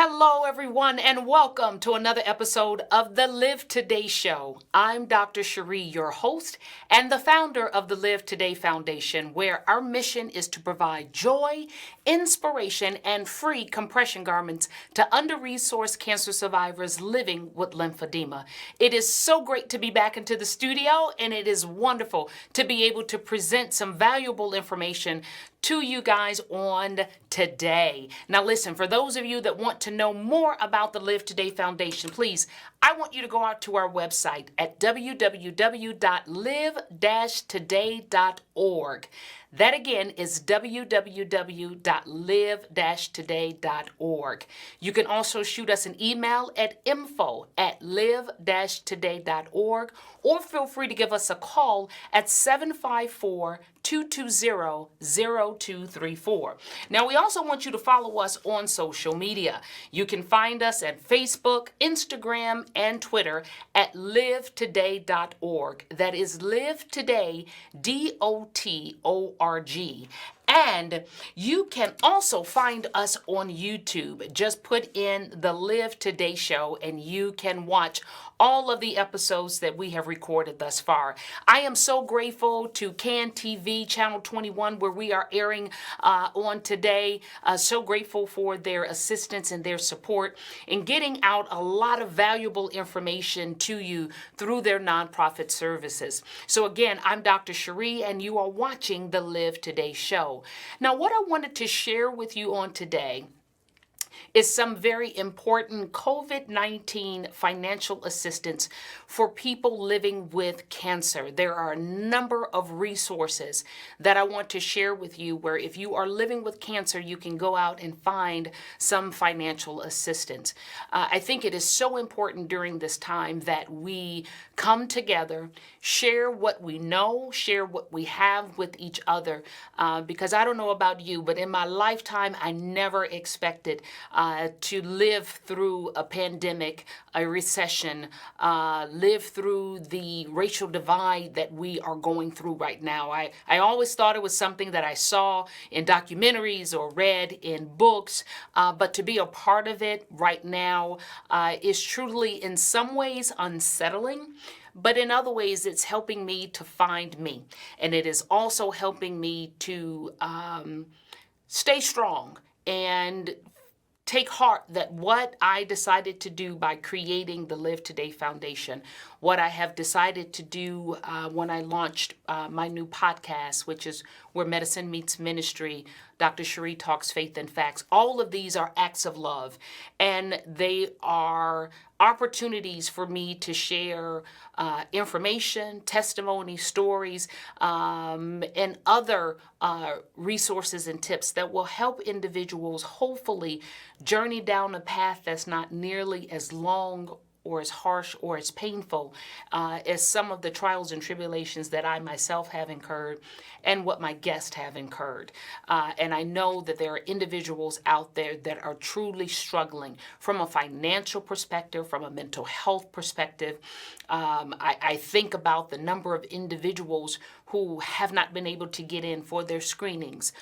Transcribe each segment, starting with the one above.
Hello, everyone, and welcome to another episode of the Live Today Show. I'm Dr. Cherie, your host and the founder of the Live Today Foundation, where our mission is to provide joy, inspiration, and free compression garments to under-resourced cancer survivors living with lymphedema. It is so great to be back into the studio, and it is wonderful to be able to present some valuable information to you guys on today. Now listen, for those of you that want to know more about the Live Today Foundation, please, I want you to go out to our website at www.live-today.org. That again is www.live-today.org. You can also shoot us an email at info@live-today.org, or feel free to give us a call at 754-220-0234. Now, we also want you to follow us on social media. You can find us at Facebook, Instagram, and Twitter at livetoday.org. That is livetoday, DOTORG. And you can also find us on YouTube. Just put in the Live Today Show and you can watch all of the episodes that we have recorded thus far. I am so grateful to Can TV Channel 21, where we are airing on today. So grateful for their assistance and their support in getting out a lot of valuable information to you through their nonprofit services. So again, I'm Dr. Cherie, and you are watching the Live Today Show. Now, what I wanted to share with you on today is some very important COVID-19 financial assistance for people living with cancer. There are a number of resources that I want to share with you where if you are living with cancer, you can go out and find some financial assistance. I think it is so important during this time that we come together, share what we know, share what we have with each other, because I don't know about you, but in my lifetime, I never expected to live through a pandemic, a recession, live through the racial divide that we are going through right now. I always thought it was something that I saw in documentaries or read in books, but to be a part of it right now is truly in some ways unsettling. But in other ways, it's helping me to find me. And it is also helping me to stay strong and take heart that what I decided to do by creating the Live Today Foundation, what I have decided to do when I launched my new podcast, which is Where Medicine Meets Ministry, Dr. Cherie Talks Faith and Facts. All of these are acts of love, and they are opportunities for me to share information, testimony, stories, and other resources and tips that will help individuals hopefully journey down a path that's not nearly as long or as harsh or as painful as some of the trials and tribulations that I myself have incurred and what my guests have incurred. And I know that there are individuals out there that are truly struggling from a financial perspective, from a mental health perspective. I think about the number of individuals who have not been able to get in for their screenings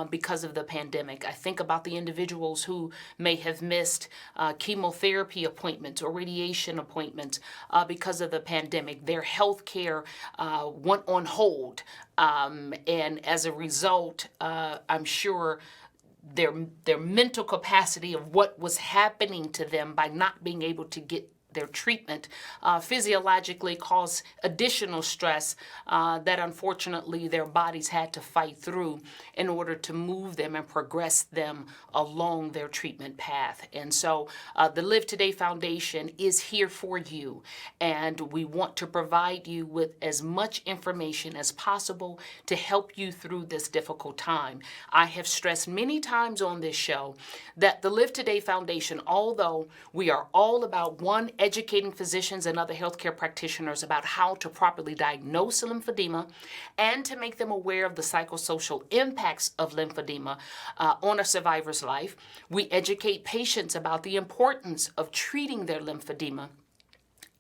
because of the pandemic. I think about the individuals who may have missed chemotherapy appointments or radiation appointments because of the pandemic. Their health care went on hold. And as a result, I'm sure their mental capacity of what was happening to them by not being able to get their treatment physiologically caused additional stress that unfortunately their bodies had to fight through in order to move them and progress them along their treatment path. And so the Live Today Foundation is here for you, and we want to provide you with as much information as possible to help you through this difficult time. I have stressed many times on this show that the Live Today Foundation, although we are all about one, educating physicians and other healthcare practitioners about how to properly diagnose lymphedema and to make them aware of the psychosocial impacts of lymphedema on a survivor's life. We educate patients about the importance of treating their lymphedema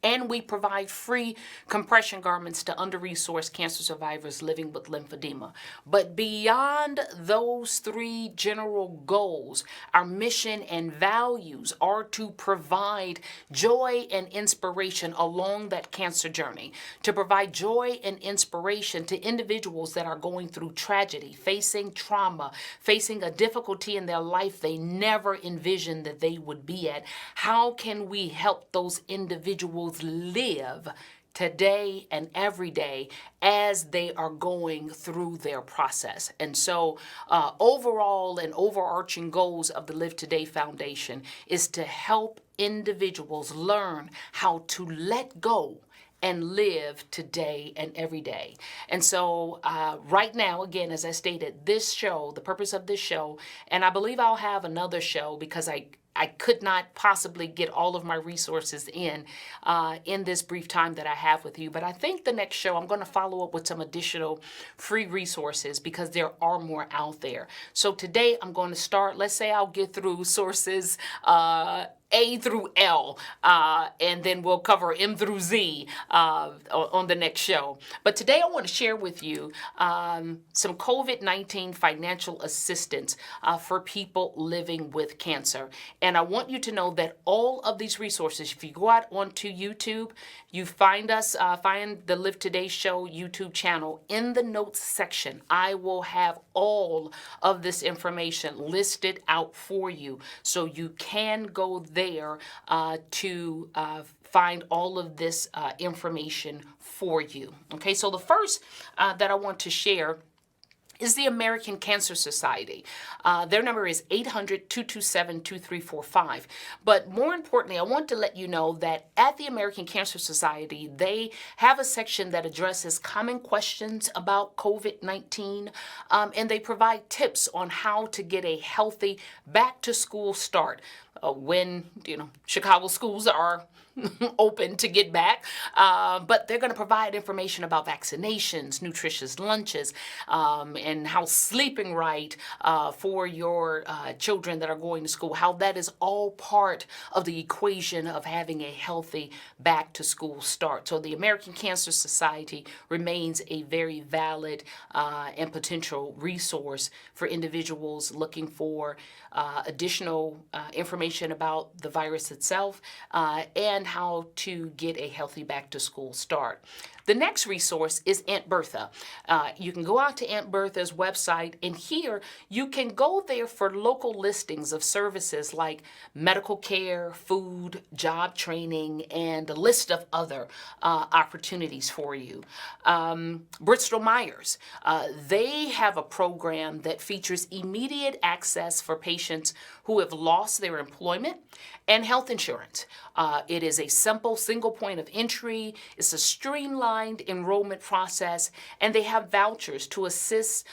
And we provide free compression garments to under-resourced cancer survivors living with lymphedema. But beyond those three general goals, our mission and values are to provide joy and inspiration along that cancer journey, to provide joy and inspiration to individuals that are going through tragedy, facing trauma, facing a difficulty in their life they never envisioned that they would be at. How can we help those individuals live today and every day as they are going through their process? And so overall and overarching goals of the Live Today Foundation is to help individuals learn how to let go and live today and every day. And so right now, again, as I stated, this show, the purpose of this show, and I believe I'll have another show because I could not possibly get all of my resources in this brief time that I have with you. But I think the next show, I'm going to follow up with some additional free resources because there are more out there. So today I'm going to start, let's say I'll get through sources A through L, and then we'll cover M through Z on the next show. But today I want to share with you some COVID-19 financial assistance for people living with cancer. And I want you to know that all of these resources, if you go out onto YouTube, you find the Live Today Show YouTube channel. In the notes section, I will have all of this information listed out for you so you can go there to find all of this information for you. Okay, so the first that I want to share is the American Cancer Society. Their number is 800-227-2345. But more importantly, I want to let you know that at the American Cancer Society, they have a section that addresses common questions about COVID-19, and they provide tips on how to get a healthy back-to-school start when, Chicago schools are open to get back, but they're going to provide information about vaccinations, nutritious lunches, and how sleeping right for your children that are going to school, how that is all part of the equation of having a healthy back to school start. So the American Cancer Society remains a very valid and potential resource for individuals looking for additional information about the virus itself and how to get a healthy back to school start. The next resource is Aunt Bertha. You can go out to Aunt Bertha's website, and here you can go there for local listings of services like medical care, food, job training, and a list of other opportunities for you. Bristol Myers, they have a program that features immediate access for patients who have lost their employment and health insurance. It is a simple single point of entry. It's a streamlined enrollment process, and they have vouchers to assist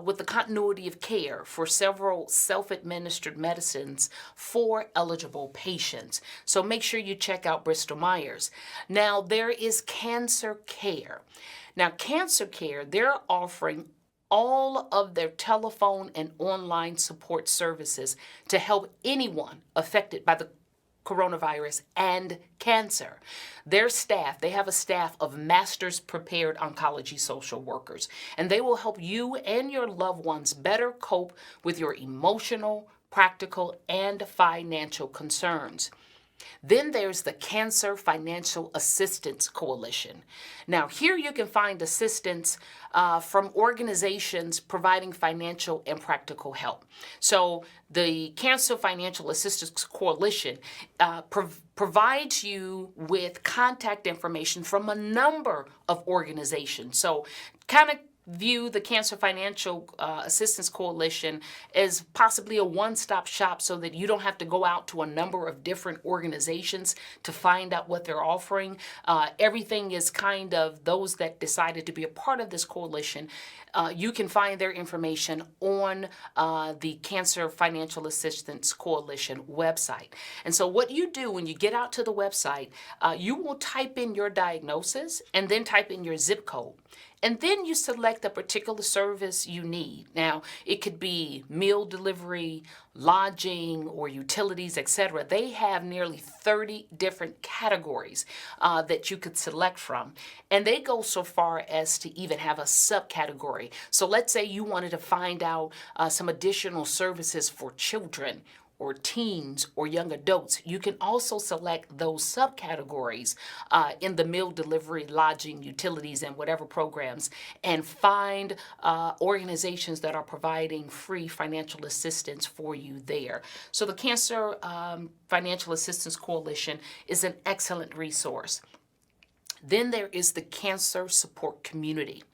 with the continuity of care for several self-administered medicines for eligible patients. So make sure you check out Bristol Myers. Now, there is CancerCare. Now, CancerCare, they're offering all of their telephone and online support services to help anyone affected by the coronavirus and cancer. Their staff, they have a staff of master's prepared oncology social workers, and they will help you and your loved ones better cope with your emotional, practical, and financial concerns. Then there's the Cancer Financial Assistance Coalition. Now, here you can find assistance from organizations providing financial and practical help. So the Cancer Financial Assistance Coalition provides you with contact information from a number of organizations. So kind of view the Cancer Financial Assistance Coalition as possibly a one-stop shop so that you don't have to go out to a number of different organizations to find out what they're offering. Everything is kind of those that decided to be a part of this coalition. You can find their information on the Cancer Financial Assistance Coalition website. And so what you do when you get out to the website, you will type in your diagnosis and then type in your zip code. And then you select a particular service you need. Now, it could be meal delivery, lodging, or utilities, etc. They have nearly 30 different categories that you could select from. And they go so far as to even have a subcategory. So let's say you wanted to find out some additional services for children or teens or young adults. You can also select those subcategories in the meal delivery, lodging, utilities, and whatever programs, and find organizations that are providing free financial assistance for you there. So the Cancer Financial Assistance Coalition is an excellent resource. Then there is the Cancer Support Community.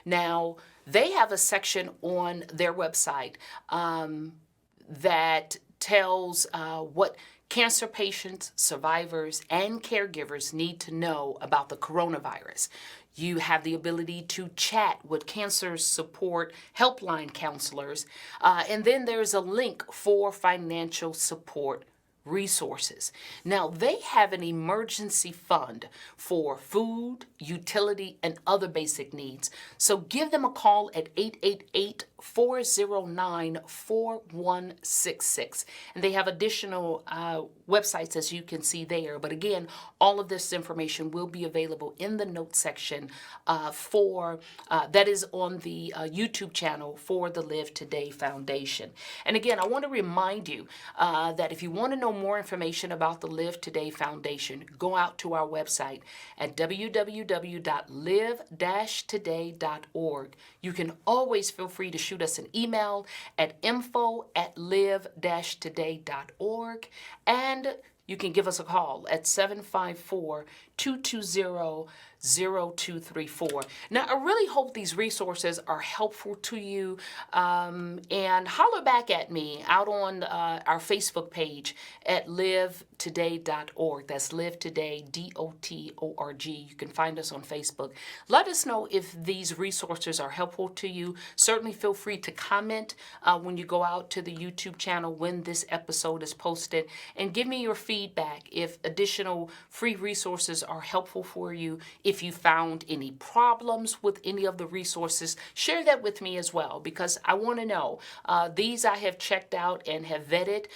Now, they have a section on their website that tells what cancer patients, survivors, and caregivers need to know about the coronavirus. You have the ability to chat with cancer support helpline counselors, and then there's a link for financial support resources. Now, they have an emergency fund for food, utility, and other basic needs. So give them a call at 888-409-4166. And they have additional websites, as you can see there. But again, all of this information will be available in the notes section that is on the YouTube channel for the Live Today Foundation. And again, I want to remind you that if you want to know more information about the Live Today Foundation, go out to our website at www.live-today.org. You can always feel free to shoot us an email at info@live-today.org, and you can give us a call at 754-220-0234. Now, I really hope these resources are helpful to you, and holler back at me out on our Facebook page at livetoday.org. That's livetoday.org. You can find us on Facebook. Let us know if these resources are helpful to you. Certainly feel free to comment when you go out to the YouTube channel when this episode is posted, and give me your feedback if additional free resources are helpful for you. If you found any problems with any of the resources, share that with me as well, because I want to know. These I have checked out and have vetted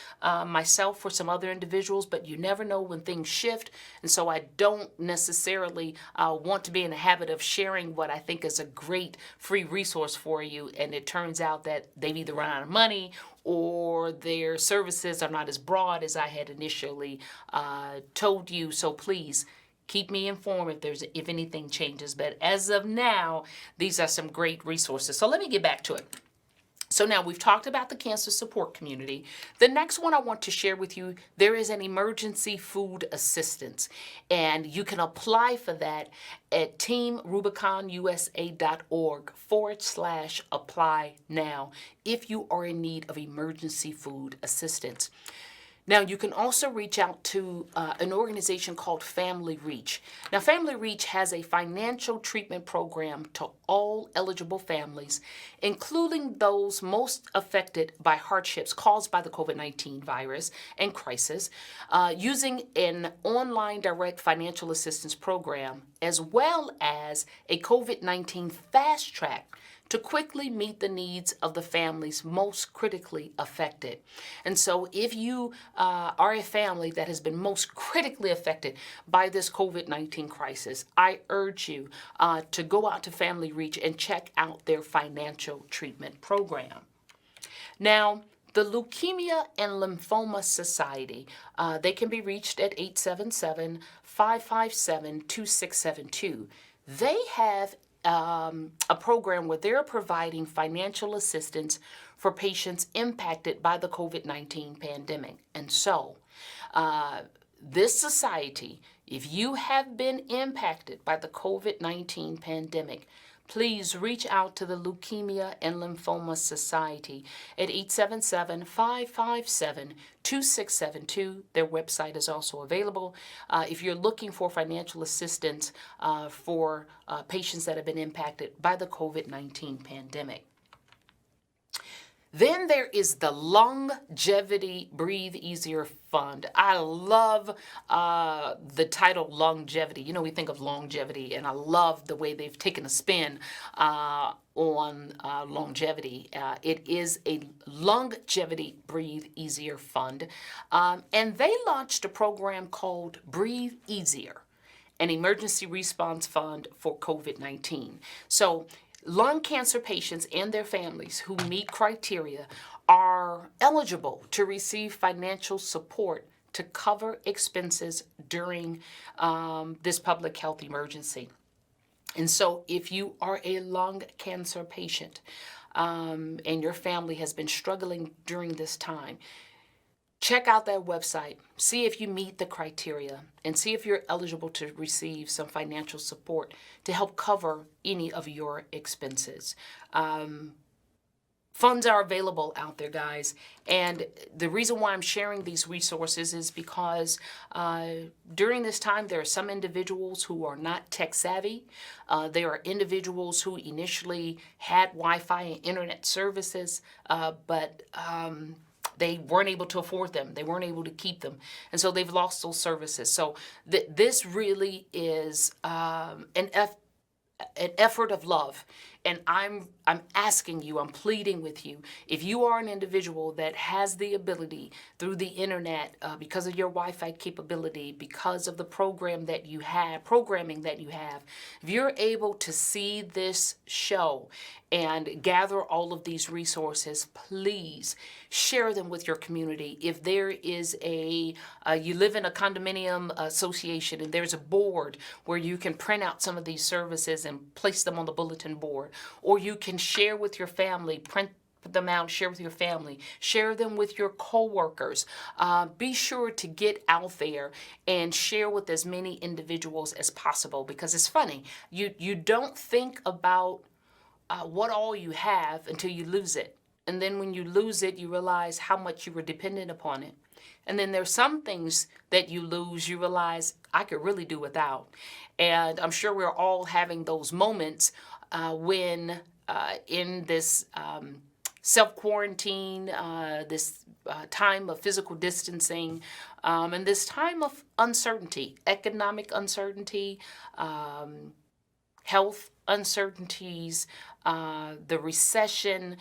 myself for some other individuals, but you never know when things shift. And so I don't necessarily want to be in the habit of sharing what I think is a great free resource for you, and it turns out that they've either run out of money or their services are not as broad as I had initially told you. So please keep me informed if anything changes. But as of now, these are some great resources. So let me get back to it. So now we've talked about the cancer support community. The next one I want to share with you, there is an emergency food assistance, and you can apply for that at teamrubiconusa.org/apply now if you are in need of emergency food assistance. Now, you can also reach out to an organization called Family Reach. Now, Family Reach has a financial treatment program to all eligible families, including those most affected by hardships caused by the COVID-19 virus and crisis, using an online direct financial assistance program, as well as a COVID-19 fast track to quickly meet the needs of the families most critically affected. And so if you are a family that has been most critically affected by this COVID-19 crisis, I urge you to go out to Family Reach and check out their financial treatment program. Now, the Leukemia and Lymphoma Society, they can be reached at 877-557-2672. They have a program where they're providing financial assistance for patients impacted by the COVID-19 pandemic. And so, this society, if you have been impacted by the COVID-19 pandemic, please reach out to the Leukemia and Lymphoma Society at 877-557-2672. Their website is also available. If you're looking for financial assistance for patients that have been impacted by the COVID-19 pandemic. Then there is the Longevity Breathe Easier Fund. I love the title Longevity. You know, we think of longevity, and I love the way they've taken a spin on longevity. It is a Longevity Breathe Easier Fund. And they launched a program called Breathe Easier, an emergency response fund for COVID-19. So lung cancer patients and their families who meet criteria are eligible to receive financial support to cover expenses during this public health emergency. And so if you are a lung cancer patient and your family has been struggling during this time, check out that website, see if you meet the criteria, and see if you're eligible to receive some financial support to help cover any of your expenses. Funds are available out there, guys. And the reason why I'm sharing these resources is because during this time, there are some individuals who are not tech savvy. There are individuals who initially had Wi-Fi and internet services, but they weren't able to afford them. They weren't able to keep them. And so they've lost those services. So this really is an effort of love. And I'm asking you, I'm pleading with you, if you are an individual that has the ability through the internet, because of your Wi-Fi capability, because of the programming that you have, if you're able to see this show and gather all of these resources, please share them with your community. If there is you live in a condominium association and there's a board where you can print out some of these services and place them on the bulletin board, or you can share with your family, print them out, share with your family, share them with your coworkers. Be sure to get out there and share with as many individuals as possible, because it's funny. You don't think about what all you have until you lose it. And then when you lose it, you realize how much you were dependent upon it. And then there's some things that you lose, you realize I could really do without. And I'm sure we're all having those moments when in this self-quarantine, this time of physical distancing, and this time of uncertainty, economic uncertainty, health uncertainties, the recession.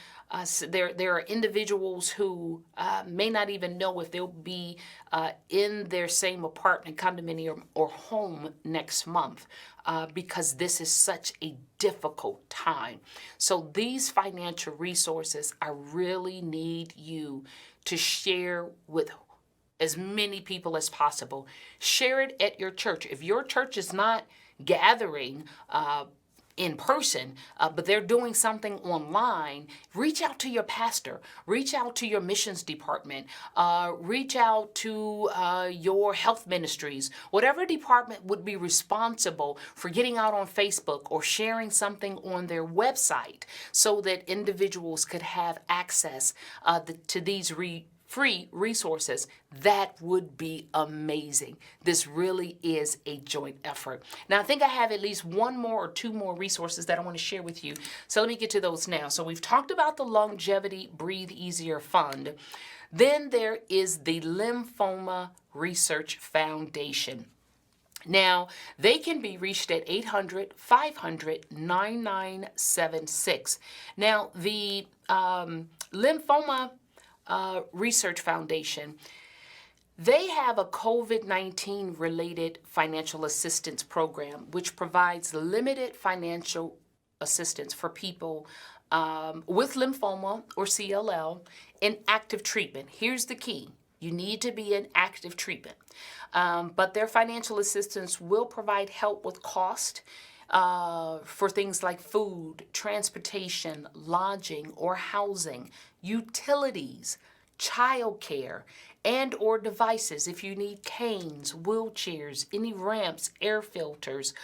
There are individuals who may not even know if they'll be in their same apartment, condominium, or home next month because this is such a difficult time. So these financial resources, I really need you to share with as many people as possible. Share it at your church. If your church is not gathering in person, but they're doing something online, reach out to your pastor, reach out to your missions department, reach out to your health ministries, whatever department would be responsible for getting out on Facebook or sharing something on their website so that individuals could have access to these free resources. That would be amazing. This really is a joint effort. Now, I think I have at least one more or two more resources that I want to share with you. So let me get to those now. So we've talked about the Longevity Breathe Easier Fund. Then there is the Lymphoma Research Foundation. Now, they can be reached at 800-500-9976. Now, the Lymphoma Research Foundation, they have a COVID-19 related financial assistance program which provides limited financial assistance for people with lymphoma or CLL in active treatment. Here's the key. You need to be in active treatment. But their financial assistance will provide help with cost for things like food, transportation, lodging or housing, utilities, childcare, and or devices if you need canes, wheelchairs, any ramps, air filters.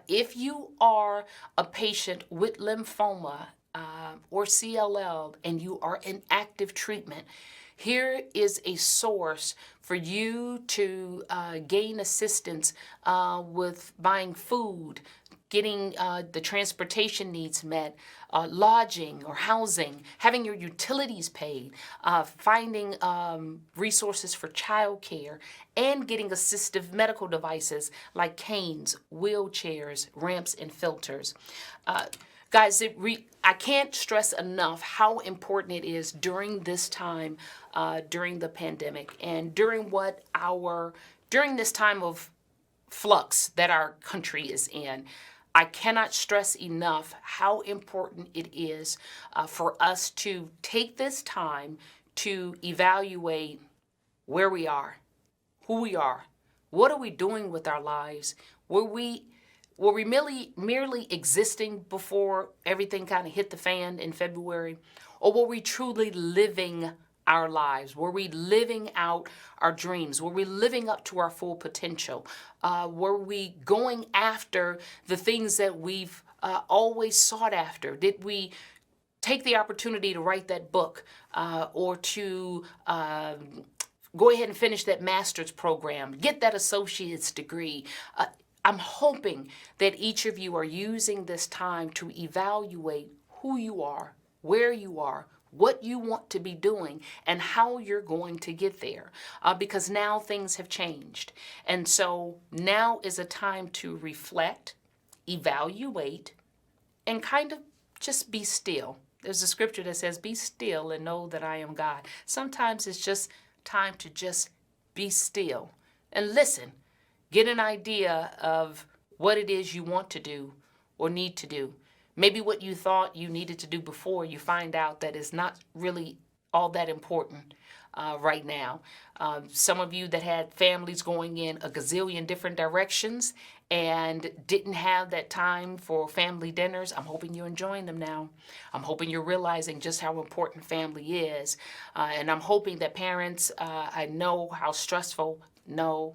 If you are a patient with lymphoma or CLL and you are in active treatment, here is a source for you to gain assistance with buying food, getting the transportation needs met, lodging or housing, having your utilities paid, finding resources for childcare, and getting assistive medical devices like canes, wheelchairs, ramps, and filters. Guys, I can't stress enough how important it is during this time, during the pandemic, and during this time of flux that our country is in. I cannot stress enough how important it is for us to take this time to evaluate where we are, who we are, what are we doing with our lives. Were we merely existing before everything kind of hit the fan in February? Or were we truly living our lives? Were we living out our dreams? Were we living up to our full potential? Were we going after the things that we've always sought after? Did we take the opportunity to write that book or to go ahead and finish that master's program, get that associate's degree? I'm hoping that each of you are using this time to evaluate who you are, where you are, what you want to be doing, and how you're going to get there. Because now things have changed. And so now is a time to reflect, evaluate, and kind of just be still. There's a scripture that says, "Be still and know that I am God." Sometimes it's just time to just be still and listen. Get an idea of what it is you want to do or need to do. Maybe what you thought you needed to do before, you find out that is not really all that important right now. Some of you that had families going in a gazillion different directions and didn't have that time for family dinners, I'm hoping you're enjoying them now. I'm hoping you're realizing just how important family is. And I'm hoping that parents, I know how stressful, no,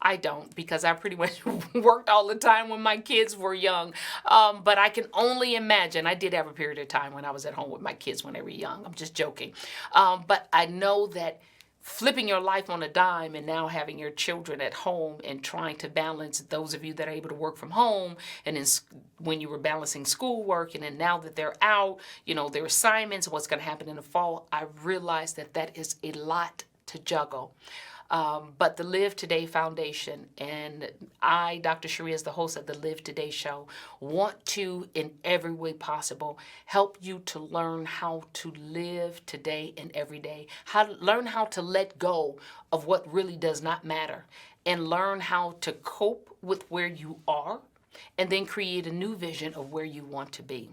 I don't, because I pretty much worked all the time when my kids were young. But I can only imagine. I did have a period of time when I was at home with my kids when they were young. I'm just joking. But I know that flipping your life on a dime and now having your children at home and trying to balance, those of you that are able to work from home, and then when you were balancing schoolwork, and then now that they're out, their assignments, what's going to happen in the fall, I realize that that is a lot to juggle. But the Live Today Foundation and I, Dr. Cherie, as the host of the Live Today show, want to, in every way possible, help you to learn how to live today and every day, learn how to let go of what really does not matter, and learn how to cope with where you are, and then create a new vision of where you want to be.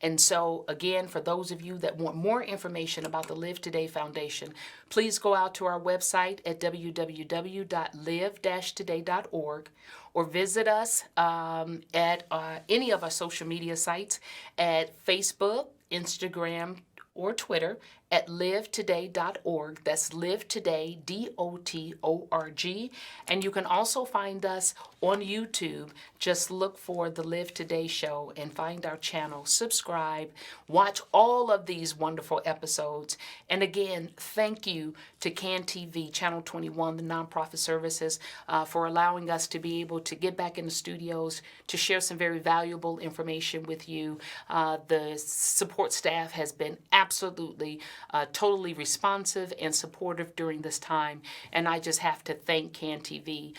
And so, again, for those of you that want more information about the Live Today Foundation, please go out to our website at www.live-today.org or visit us at any of our social media sites at Facebook, Instagram, or Twitter at livetoday.org. That's livetoday.org. And you can also find us on YouTube. Just look for the Live Today show and find our channel. Subscribe. Watch all of these wonderful episodes. And again, thank you to CAN TV, Channel 21, the nonprofit services, for allowing us to be able to get back in the studios to share some very valuable information with you. The support staff has been absolutely totally responsive and supportive during this time. And I just have to thank CAN TV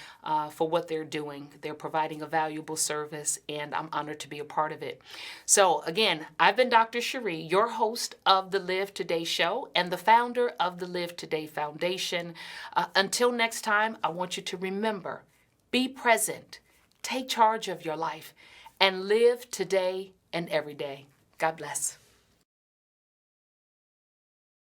for what they're doing. They're providing a valuable service, and I'm honored to be a part of it. So again, I've been Dr. Cherie, your host of the Live Today show and the founder of the Live Today Foundation. Until next time, I want you to remember, be present, take charge of your life, and live today and every day. God bless.